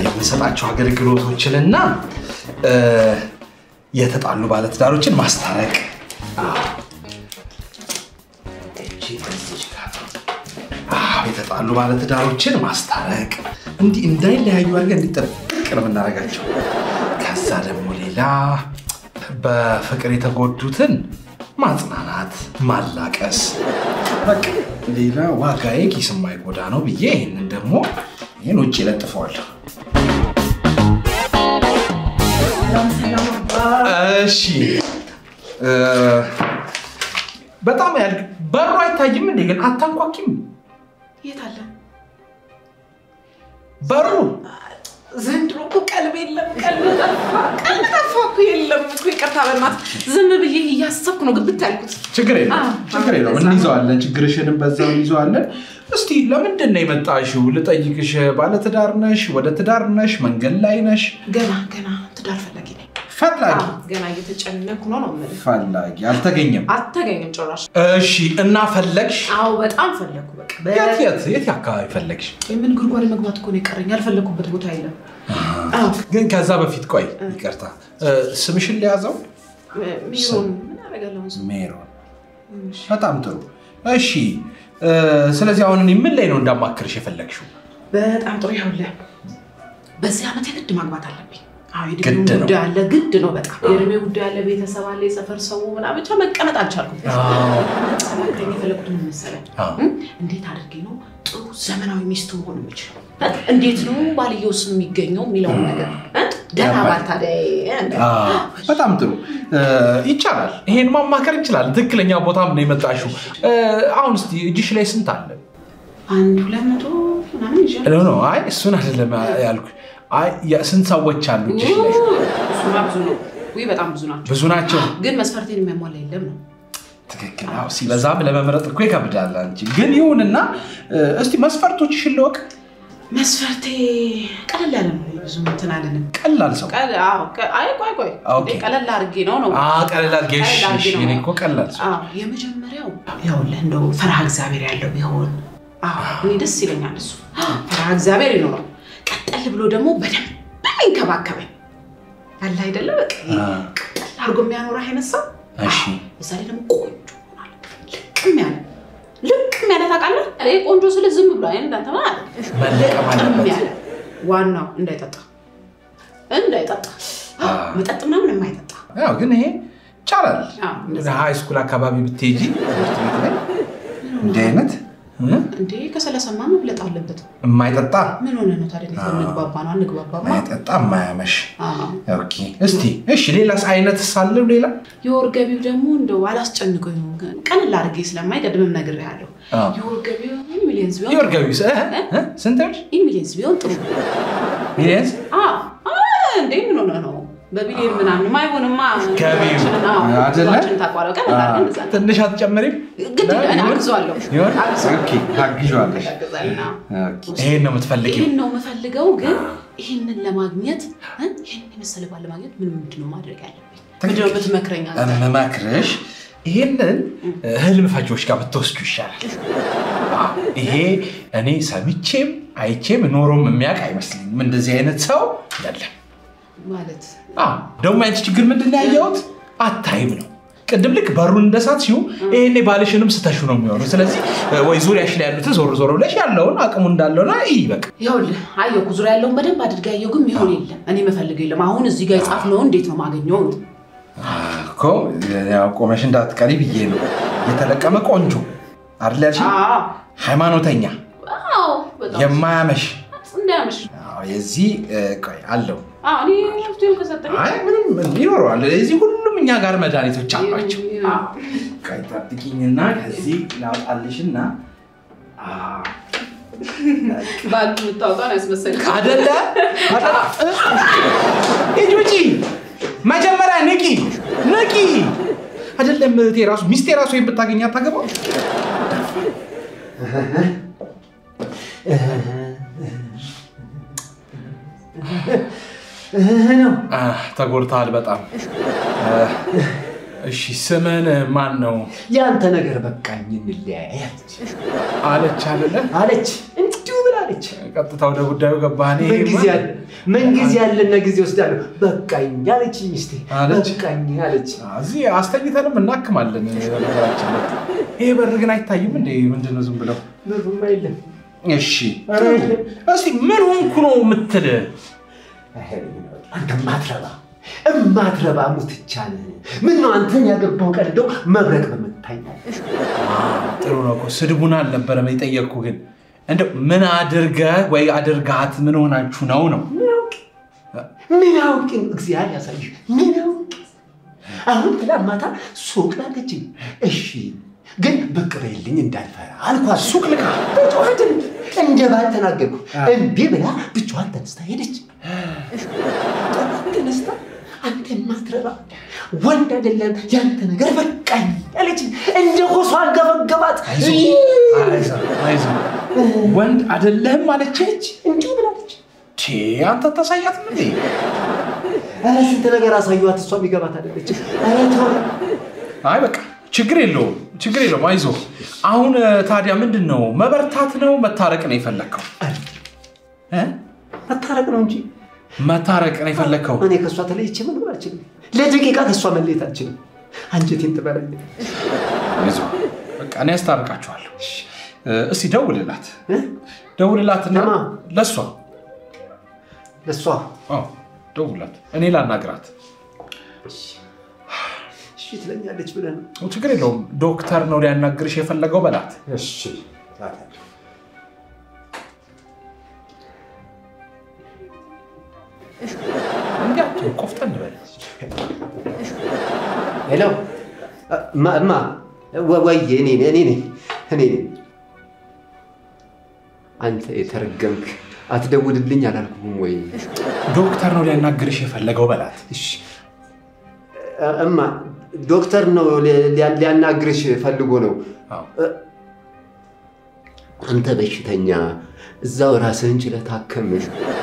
የምሰጣቸው አገልግሎቶችንና የተጣሉ ባለትዳሮችን ማስታረቅ የተጣሉ ባለትዳሮችን ማስታረቅ እንዲህ እንዳይለያዩ አድርገን እንዲጠብቅ ነው የምናደርጋቸው። ከዛ ደግሞ ሌላ በፍቅር የተጎዱትን ማጽናናት ማላቀስ በቃ ሌላ ዋጋዬ ኪስ የማይጎዳ ነው ብዬ ይሄንን ደግሞ ይሄን ውጪ ለጥፈዋለሁ። እሺ በጣም በሩ አይታይም እንዴ? ግን አታንኳኪም? የት አለ በሩ? ዘንድሮ እኮ ቀልብ የለም። ቀልብ ጠፋ እኮ የለም እኮ። ይቅርታ በእናትህ ዝም ብዬ እያሰብኩ ነው ግብት ያልኩት። ችግር የለውም እንይዘዋለን። ችግርሽንም በዛው እንይዘዋለን። እስቲ ለምንድን ነው የመጣሽው? ልጠይቅሽ። ባለትዳር ነሽ? ወደ ትዳር ነሽ? መንገድ ላይ ነሽ? ገና ትዳር ፈላጊ ነኝ። ፈላጊ? ገና እየተጨነኩ ነው የምልህ። ፈላጊ አልተገኘም ጭራሽ። እሺ እና ፈለግሽ? አዎ በጣም ፈለኩ። በቃ የት አካባቢ ፈለግሽ? ምን ጉድጓድ መግባት እኮ ነው የቀረኝ። ያልፈለኩበት ቦታ የለም። ግን ከዛ በፊት ቆይ ይቅርታ ስምሽን ሊያዘው? ሜሮን። ምን አደረጋለሁ? ሜሮን። በጣም ጥሩ። እሺ ስለዚህ አሁን ምን ላይ ነው እንዳማክርሽ የፈለግሽው? በጣም ጥሩ። ይኸውልህ በዚህ ዓመት የግድ ማግባት አለብኝ። ግድ ነው በጣም የእድሜ ጉዳይ አለ። ቤተሰብ አለ፣ የሰፈር ሰው ምናምን ብቻ መቀመጥ አልቻልኩም። የፈለኩት ምን መሰለህ? እንዴት አድርጌ ነው ጥሩ ዘመናዊ ሚስት መሆን የምችለው? እንዴት ነው ባልየውስ የሚገኘው የሚለውን ነገር ደህና ባል ታዲያ። በጣም ጥሩ ይቻላል። ይሄን ማማከር እንችላለን። ትክክለኛ ቦታም ነው የመጣሽው። አሁን እስቲ እጅሽ ላይ ስንት አለ? 200 ምናምን ይችላል። ነው አይ እሱን አይደለም ያልኩ። አይ ስንት ሰዎች አሉ እጅሽ ላይ? እሱማ ብዙ ነው። ወይ በጣም ብዙ ናቸው። ግን መስፈርቴን የሚያሟላ የለም ነው። ትክክል። አዎ ሲበዛም ለመምረጥ እኮ ይከብዳል። አንቺ ግን ይሁንና እስቲ መስፈርቶችሽን ልወቅ። መስፈርቴ ቀለል ያለ ነው። ብዙ እንትን አለንም። ቀላል ሰው? አዎ አይ ቆይ ቀለል አድርጌ ነው። ቀለል አድርጌሽ እኔ እኮ ቀላል ሰው። የመጀመሪያው ያው እንደው ፈርሃ እግዚአብሔር ያለው ቢሆን እኔ ደስ ይለኛል። እሱ ፈርሃ እግዚአብሔር ይኖረው። ቀጠል ብሎ ደግሞ በደንብ እንከባከበኝ አለ አይደለ? በቃ ቀጠል አድርጎ የሚያኖር አይነት ሰው። እሺ እዛሬ ደግሞ ቆንጆ ሆናል። ልቅም ያለ ታውቃለህ? እኔ ቆንጆ ስለ ዝም ብሎ አይደል እንዳንተ ማለት መለቀም አለበት። ዋናው እንዳይጠጣ መጠጥ ምናምን የማይጠጣ። ያው ግን ይሄ ይቻላል። ሃይ ስኩል አካባቢ ብትሄጂ ትምህርት ቤት ላይ እንደ አይነት እንዴ ከሰለሰማ መብለጥ አለበት። የማይጠጣ ምን ሆነ ነው ታዲያ? እንግባባ ማይጠጣ ማያመሽ። ኦኬ እሺ ሌላስ አይነት ሳለው? ሌላ የወር ገቢው ደግሞ እንደው አላስጨንቀኝ ነው። ቀንላ አድርጌ ስለማይቀድምም ነግሬሃለሁ። የወር ገቢው ሚሊየንስ ቢሆን የወር ገቢው ስንት ነው? ሚሊየንስ ቢሆን ጥሩ። ሚሊየንስ? እንዴ ምን ሆነ ነው? በቢሊየን ምናምን ማይሆንማ ገቢው አይደለ? ትንሽ አትጨምሪም? ግድ እኔ አግዟለሁ። ኦኬ አግዟለሽ። ይሄን ነው የምትፈልጊው? ይሄን ነው የምፈልገው። ግን ይሄንን ለማግኘት ይሄን የመሰለ ባል ለማግኘት ምንድነው ማድረግ ያለብኝ? ምንድነው ብትመክረኝ? መክረሽ ይሄንን ህልም ፈጆች ጋር ብትወስዱ ይሻላል። ይሄ እኔ ሰምቼም አይቼም ኖሮም የሚያውቅ አይመስልኝም። እንደዚህ አይነት ሰው አይደለም ማለት ደግሞ አንቺ ችግር ምንድነው ያየሁት? አታይም ነው። ቅድም ልክ በሩን እንደሳትሽው ይሄኔ ባልሽንም ስተሹ ነው የሚሆነው። ስለዚህ ወይ ዙሪያሽ ላይ ያሉት ዞር ብለሽ ያለውን አቅሙ እንዳለውና በቃ ይኸውልህ አየሁ ዙሪያ ያለውን በደንብ አድርጋ አየሁ። ግን ይሆን የለም እኔ መፈልገው የለም። አሁን እዚህ ጋር የጻፍነው እንዴት ነው ማገኘው እኮ? ያው ቆመሽ እንዳትቀሪ ብዬ ነው። የተለቀመ ቆንጆ አይደል ያልሽኝ? ሃይማኖተኛ የማያመሽ እንዳያመሽ የዚህ ቆይ አለው። እኔ ለፍቴው ከሰጠኝ ምንም ይኖረዋል። እዚህ ሁሉም እኛ ጋር መድኃኒቶች አሏቸው። ቆይ ታጥቂኝና ከዚህ ላውጣልሽና ባል ምታውጣው ያስመሰልክ አይደለ? እጁጂ መጀመሪያ ንቂ አይደለም ሚስቴ ራሱ ብታገኛ ታገባው። ነው ተጎድተሃል በጣም። እሺ ስምን ማን ነው? ያንተ ነገር በቃኝ እንለያያት አለች አይደለ? አለች እንዲሁ ብላ አለች ቀጥታ ወደ ጉዳዩ ገባኔ ምን ጊዜ ያለና ጊዜ ወስዳለሁ በቃኝ አለች ሚስቴ በቃኝ አለች እዚህ አስተኝተንም እናክማለን ነገራችን ላይ ይሄ በር ግን አይታይም እንዴ ምንድነው ዝም ብለው ምንም አይደለም እሺ እስቲ ምን ሆንኩ ነው የምትል አንተ ማትረባ ሙትቻለ ምን ነው አንተን ያገባው ቀልዶ መብረቅ በመታኛል ጥሩ ነው እኮ ስድቡና አልነበረም የጠየቅኩ ግን እንደው ምን አድርገ ወይ አድርጋት ምን ሆናችሁ ነው ምን አውቅ እግዚአብሔር ያሳይሽ ምን አውቅ አሁን ተላማታ ሱቅ ላከች እሺ ግን በቅበልኝ እንዳልፈራ አልኳት ሱቅ ልካ በጧት እንደባል ተናገርኩ እንዴ ብላ ብቻዋን ተነስታ ሄደች ተነስታ አንተ ማትረባ ወንድ አይደለም ያንተ ነገር በቃኝ አለች እንደ ኮሷን ገበገባት አይዞ ወንድ አይደለም ማለች እንዴ ብላለች አንተ ተሳያት ምን አረ ስንት ነገር አሳዩት እሷ የሚገባት አይደለች አረ ተው አይ በቃ ችግር የለውም አይዞ አሁን ታዲያ ምንድነው መበርታት ነው መታረቅ ነው የፈለከው መታረቅ ነው እንጂ መታረቅ ነው የፈለከው እኔ ከሷ ተለይቼ መኖር አልችልም ለደቂቃ ከሷ መለየት አልችልም አንጀቴን ትበላኝ አይዞ በቃ እኔ አስታርቃቸዋለሁ እስቲ ደውልላትና ለሷ ደውልላት እኔ ላናግራት እሺ ትለኛለች ብለን ችግር የለውም ዶክተር ነው ሊያናግርሽ የፈለገው በላት እሺ እንዴት ቆፍጠን በል ሄሎ ማማ ወይ እኔ አንተ የተረገምክ አትደውልልኝ አላልኩም ወይ ዶክተር ነው ሊያናግርሽ የፈለገው በላት እሺ እማ ዶክተር ነው ሊያናግርሽ ፈልጎ ነው አንተ በሽተኛ እዛው ራስህን ችለህ ታከም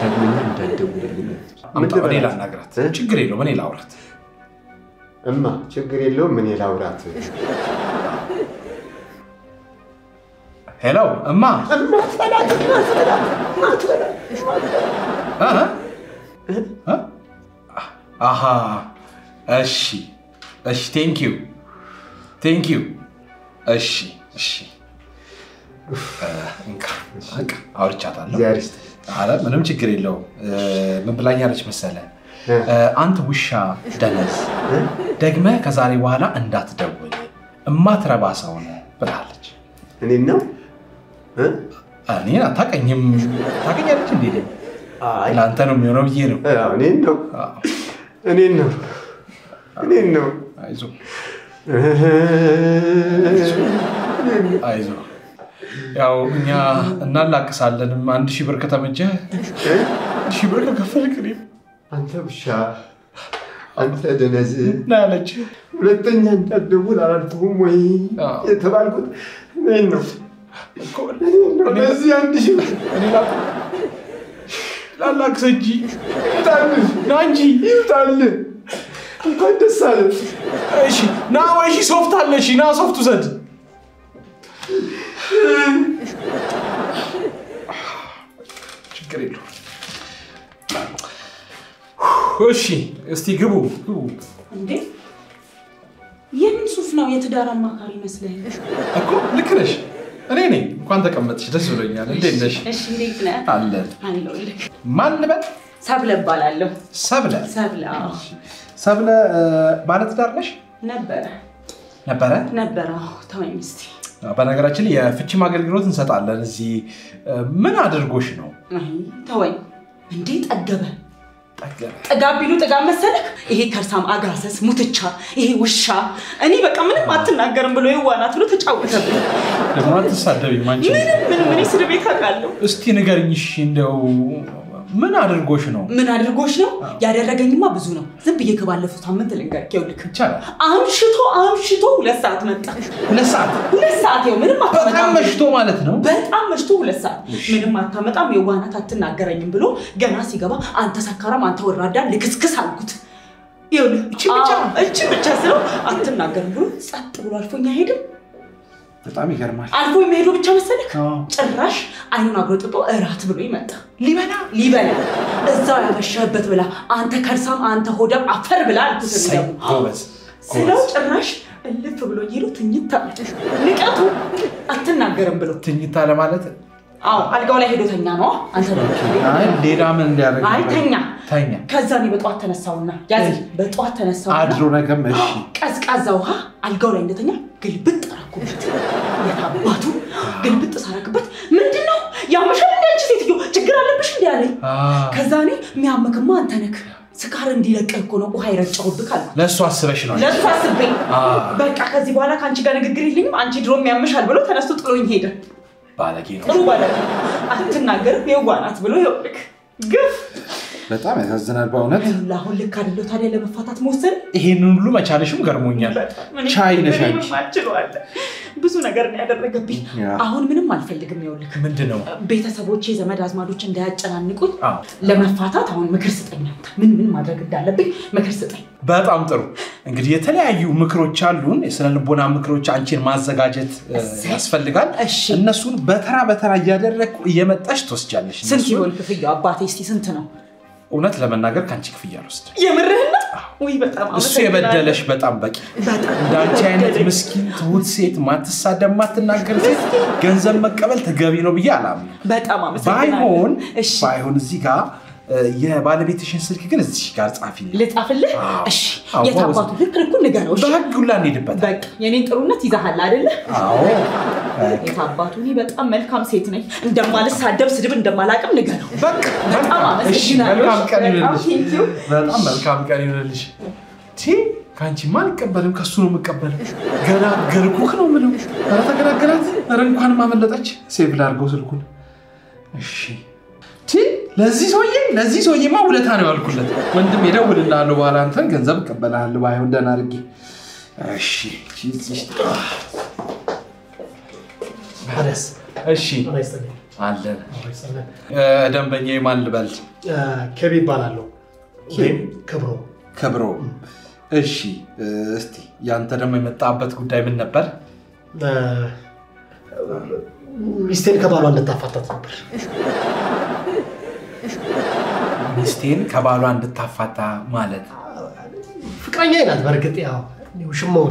ደግሞኛ እንዳትደውልልኝ እኔ ላናግራት ችግር የለውም እኔ ላውራት እማ ችግር የለውም እኔ ላውራት ሄሎ እማ ፈላት አሃ እሺ ቴንክ ዩ እሺ እንካ አውርቻታለሁ አረ ምንም ችግር የለውም ምን ብላኛለች መሰለ አንተ ውሻ ደነዝ ደግመ ከዛሬ በኋላ እንዳትደውል እማትረባ ሰው ነህ ብላለች እኔን ነው እኔን አታውቀኝም ታውቀኛለች እንዴ ለአንተ ነው የሚሆነው ብዬ ነው እኔን ነው አይዞ ያው እኛ እናላቅሳለንም 1000 ብር ከተመጀ 1000 ብር ከፈልክ አንተ ውሻ አንተ ደነዝ ናለች ሁለተኛ እንዳትደውል አላልኩም ወይ የተባልኩት እኔን ነው ለዚህ 1000 ብር እኔ ላላቅስ እንጂ ና እንጂ ይውጣል እንኳን ደስ አለ እሺ ና ወይ ሶፍት አለሽ ና ሶፍት ውሰድ ችግር የለውም እሺ እስቲ ግቡ እንዴ የምን ሱፍ ነው የትዳር አማካሪ መስለኝ እኮ ልክ ነሽ እኔ ነኝ እንኳን ተቀመጥሽ ደስ ብሎኛል እንዴት ነሽ እሺ እንዴት ነህ አለሁልህ ማን ልበል ሰብለ እባላለሁ ሰብለ ባለትዳር ነሽ ነበረ ተወኝ እስቲ በነገራችን ላይ የፍቺም አገልግሎት እንሰጣለን እዚህ ምን አድርጎሽ ነው ተወኝ እንዴ ጠጋቢሉ ጠጋብ መሰለህ ይሄ ከርሳም አጋሰስ ሙትቻ ይሄ ውሻ እኔ በቃ ምንም አትናገርም ብሎ ይዋናት ብሎ ተጫወተብኝ ደግሞ አትሳደብኝ ማንቺ ምንም እኔ ስለ ቤት አውቃለሁ እስቲ ንገሪኝ እሺ እንደው ምን አድርጎሽ ነው ያደረገኝማ ብዙ ነው ዝም ብዬ ከባለፈው ሳምንት ልንገርክ ይኸውልህ ይቻላል አምሽቶ 2 ሰዓት መጣ 2 ሰዓት ይኸው ምንም አታመጣም በጣም መሽቶ ማለት ነው በጣም መሽቶ 2 ሰዓት ምንም አታመጣም የዋናት አትናገረኝም ብሎ ገና ሲገባ አንተ ሰካራም አንተ ወራዳ ልክስክስ አልኩት ይኸውልህ እቺ ብቻ ስለው አትናገርም ብሎ ጸጥ ብሎ አልፎኛ ሄደ በጣም ይገርማል አልፎ የሚሄዱ ብቻ መሰለክ ጭራሽ አይኑን አግሮጥጦ እራት ብሎ ይመጣ ሊበላ እዛው ያመሸበት ብላ አንተ ከርሳም አንተ ሆዳም አፈር ብላ ጎበዝ ስለው ጭራሽ እልፍ ብሎ ይሉ ትኝታ ንቀቱ አትናገርም ብሎ ትኝታ ለማለት አልጋው ላይ ሄዶ ተኛ ነው አንተ አይ ሌላ ምን እንዲያደርግ አይ ተኛ ከዛ ነው በጧት ተነሳውና ያዚ በጧት ተነሳውና አድሮ ነገም እሺ ቀዝቃዛ ውሃ አልጋው ላይ እንደተኛ ግልብጥ አረኩበት የታባቱ ግልብጥ ሳረክበት ምንድነው ያመሻል እንዴ ሴትዮ ችግር አለብሽ እንዴ አለኝ ከዛ እኔ የሚያመክማ አንተ ነክ ስካር እንዲለቀቅ እኮ ነው ውሃ ይረጨውብክ አለ ለሱ አስበሽ ነው ለሱ አስበኝ በቃ ከዚህ በኋላ ካንቺ ጋር ንግግር ይልኝ አንቺ ድሮም ያመሻል ብሎ ተነስቶ ጥሎኝ ሄደ ባለጌ ነው ጥሩ ባለጌ አትናገር የዋናት ብሎ ይወልክ ግፍ በጣም ያሳዝናል በእውነት አሁን ልክ አይደለም ታዲያ ለመፋታት መወሰን ይሄንን ሁሉ መቻልሽም ገርሞኛል ቻይ ነሽ አንቺ ማችሏል ብዙ ነገር ነው ያደረገብኝ አሁን ምንም አልፈልግም ይወልክ ምንድነው ቤተሰቦቼ ዘመድ አዝማዶች እንዳያጨናንቁኝ ለመፋታት አሁን ምክር ስጠኝ ምን ማድረግ እንዳለብኝ ምክር ስጠኝ በጣም ጥሩ እንግዲህ የተለያዩ ምክሮች አሉን የስነ ልቦና ምክሮች አንቺን ማዘጋጀት ያስፈልጋል እነሱን በተራ እያደረኩ እየመጣሽ ትወስጃለሽ ስንት ይወልክ ፍያው አባቴ እስቲ ስንት ነው እውነት ለመናገር ካንቺ ክፍያ አልወስድ የምርህና ወይ በጣም እሱ የበደለሽ በጣም በቂ እንዳንቺ አይነት ምስኪን ትሁት ሴት ማትሳደብ ማትናገር ሴት ገንዘብ መቀበል ተገቢ ነው ብዬ አላምንም በጣም አመሰግናለሁ ባይሆን እዚህ ጋር የባለቤትሽን ስልክ ግን እዚህ ጋር ጻፊልኝ ልጻፍልህ እሺ የታባቱ ልክ ንገረው እሺ በህግ ሁላ እንሄድበት በቃ የኔን ጥሩነት ይዛሃል አይደለ አዎ የታባቱ እኔ በጣም መልካም ሴት ነኝ እንደማልሳደብ ስድብ እንደማላቅም ንገረው በቃ በጣም አመሰግናለሁ በጣም መልካም ቀን ይሁንልሽ ካንቺ ማን ቀበለም ከሱ ነው መቀበለው ገና ገርኩክ ነው ምንም አረ ተገራገራት አረ እንኳን ማመለጣች ሴቭ ላርገው ስልኩን እሺ ለዚህ ሰውዬማ ውለታ ነው ያልኩለት ወንድም ይደውልልሃል በኋላ አንተን ገንዘብ ቀበላል ባይሆን ደና አርጊ እሺ አደስ እሺ አለ ደንበኛዬ ማን ልበል ከቢ ይባላል ወይም ከብሮ እሺ እስቲ ያንተ ደግሞ የመጣበት ጉዳይ ምን ነበር ሚስቴን ከባሏ እንድታፋታት ነበር ሚስቴን ከባሏ እንድታፋታ ማለት ፍቅረኛ ይላል በርግጥ ያው ሽማው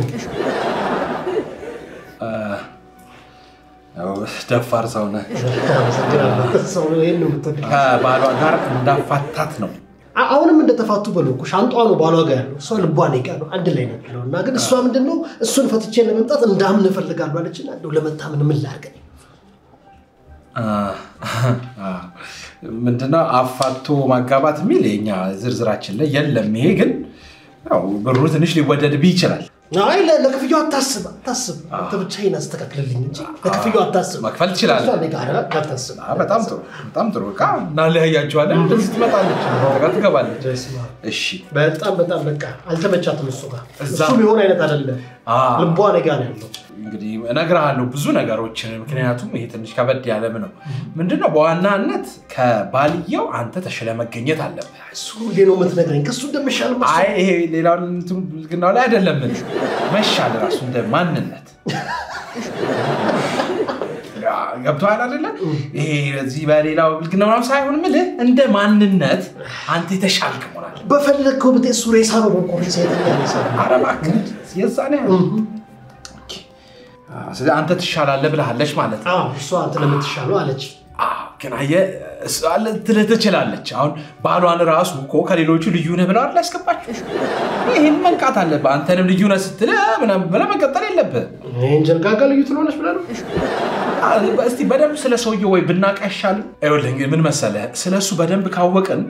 ደፋር ሰው ነህ ከባሏ ጋር እንዳፋታት ነው አሁንም እንደተፋቱ በሉኩ ሻንጧ ነው ባሏ ጋር ያለው ሰው ልቧን ይቀር አንድ ላይ ነውና ግን እሷ ምንድነው እሱን ፈትቼ ለመምጣት እንዳምን ፈልጋለሁ አለችና እንደው ለመታመን ምን ላርገኝ ምንድነው አፋቶ ማጋባት ሚል የኛ ዝርዝራችን ላይ የለም ይሄ ግን ያው ብሩ ትንሽ ሊወደድ ቢይችላል አይ ለክፍያው አታስብ አንተ ብቻዬን አስተካክልልኝ እንጂ ለክፍያው አታስብ መክፈል ይችላል በጣም ጥሩ እና ለያያቸዋለን እንደዚህ ትመጣለች ተጋትገባለች እሺ በጣም በቃ አልተመቻትም እሱ ጋር እሱ ቢሆን አይነት አይደለም ልቧ ነገ ነው ያለው እንግዲህ እነግርሃለሁ ብዙ ነገሮችን ምክንያቱም ይሄ ትንሽ ከበድ ያለም ነው ምንድነው በዋናነት ከባልየው አንተ ተሽለ መገኘት አለበት እሱ ሌላው ምትነግረኝ ከሱ እንደምሻል ማለት አይ ይሄ ሌላው ግናው ላይ አይደለም መሻል ራሱ እንደ ማንነት ገብቷል አይደለ ይሄ እዚህ በሌላው ግናው ሳይሆን ምልህ እንደ ማንነት አንተ የተሻልክ ሞራል በፈለከው በተሱ ሬሳ በቆርጥ ሰይጣን አረባክ የዛኔ ስለዚህ አንተ ትሻላለህ ብለሃለች ማለት ነው እሷ አንተ ለምትሻለው አለች ግን አለ ትችላለች አሁን ባሏን ራሱ እኮ ከሌሎቹ ልዩ ነህ ብለው አይደል ያስከባችሁ ይሄን መንቃት አለበት አንተንም ልዩ ነህ ስትል ምናምን ብለህ መቀጠል የለብህም እንጀል ጋጋ ልዩ ትሆነች ብለህ ነው እስቲ በደንብ ስለ ሰውየው ወይ ብናውቅ አይሻልም አይወልኝ ምን መሰለህ ስለሱ በደንብ ካወቅን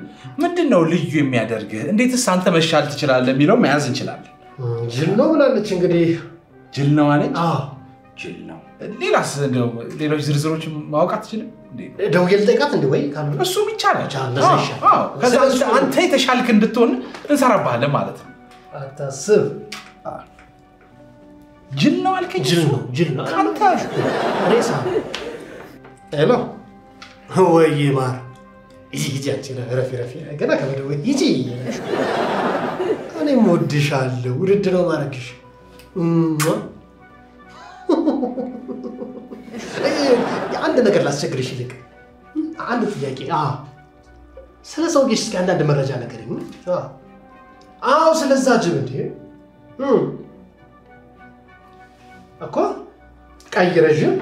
ምንድነው ልዩ የሚያደርግህ እንዴትስ አንተ መሻል ትችላለህ የሚለው መያዝ እንችላለን ጅል ነው ብላለች እንግዲህ ጅል ነው አለች ጅል ነው ሌሎች ዝርዝሮች ማወቅ አትችልም ደውዬ ልጠይቃት እንዴ ወይ ካሉ እሱ ይቻላል ከዛ አንተ የተሻልክ እንድትሆን እንሰራባለን ማለት ነው አታስብ ጅል ነው አልከኝ ጅል ነው አንተ ሬሳ ሄሎ ወይ ማር ይጂ አንቺ ረፊ ገና ከመደወ ይጂ እኔ ሞድሻለሁ ውድድ ነው ማረግሽ አንድ ነገር ላስቸግርሽ ይልቅ አንድ ጥያቄ ስለ ሰውዬሽ እስኪ አንዳንድ መረጃ ነገርኝ ስለዛ ጅብ እንዴ እኮ ቀይ ረዥም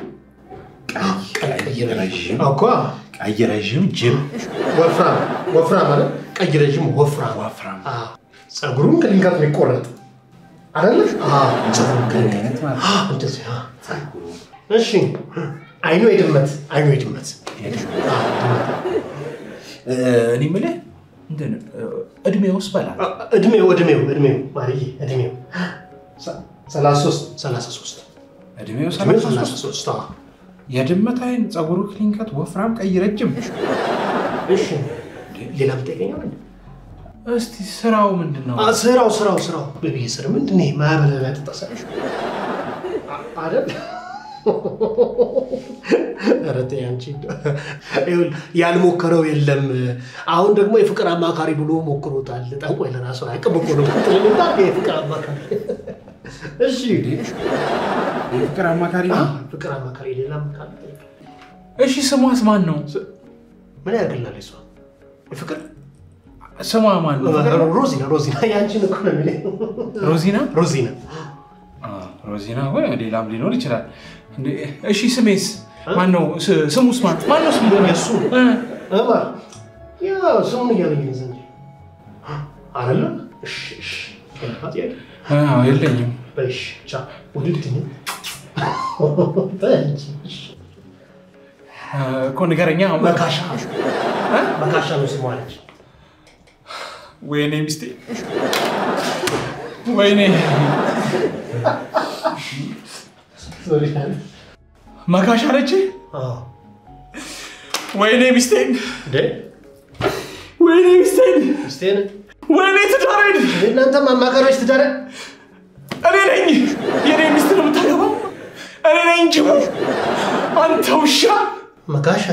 እኮ ቀይ ረዥም ጅብ ወፍራም ማለት ቀይ ረዥም ወፍራም ፀጉሩን ከድንጋት የሚቆረጥ አይደለ ፀጉሩን ከድንጋት ማለት እንደዚህ እሺ አይኑ የድመት እኔ የምልህ እንትን እድሜውስ በላ እድሜው ማርዬ እድሜው 33 እድሜው 33 የድመት አይን ፀጉሩ ክሊንከት ወፍራም ቀይ ረጅም እሺ ሌላ ብትጠይቀኛል እስቲ ስራው ምንድነው ስራው በቤት ስራ ምንድነው ማበለላ ተጣሰሽ አይደል አረተ ያንቺ ያልሞከረው የለም አሁን ደግሞ የፍቅር አማካሪ ብሎ ሞክሮታል ጠንቆይ ለራሱ አይቀበቆ ነው ተለምታ የፍቅር አማካሪ እሺ የፍቅር አማካሪ ሌላ ምካል እሺ ስሟስ ማን ነው ምን ያገላል እሷ የፍቅር ስሟ ማን ነው ሮዚና ያንቺን እኮ ነው የሚለው ሮዚና ወይ ሌላም ሊኖር ይችላል እሺ ስሜስ ማን ነው ስሙስ ማን ነው ስሙ እሱ ያ ስሙን ያለኝ ዘንድ አይደለም እሺ የለኝም በሽ ቻ ወድድኝ እኮ ንገረኛ መካሻ ነው ስሙ አለች ወይኔ ሚስቴ ወይኔ መካሻ አለች ወይኔ ሚስቴን ወይኔ ትዳሬን እናንተ ማማከሮች ትዳረ እኔ ነኝ የኔ ሚስት ነው የምታገባው እኔ ነኝ እንጂ አንተ ውሻ መካሻ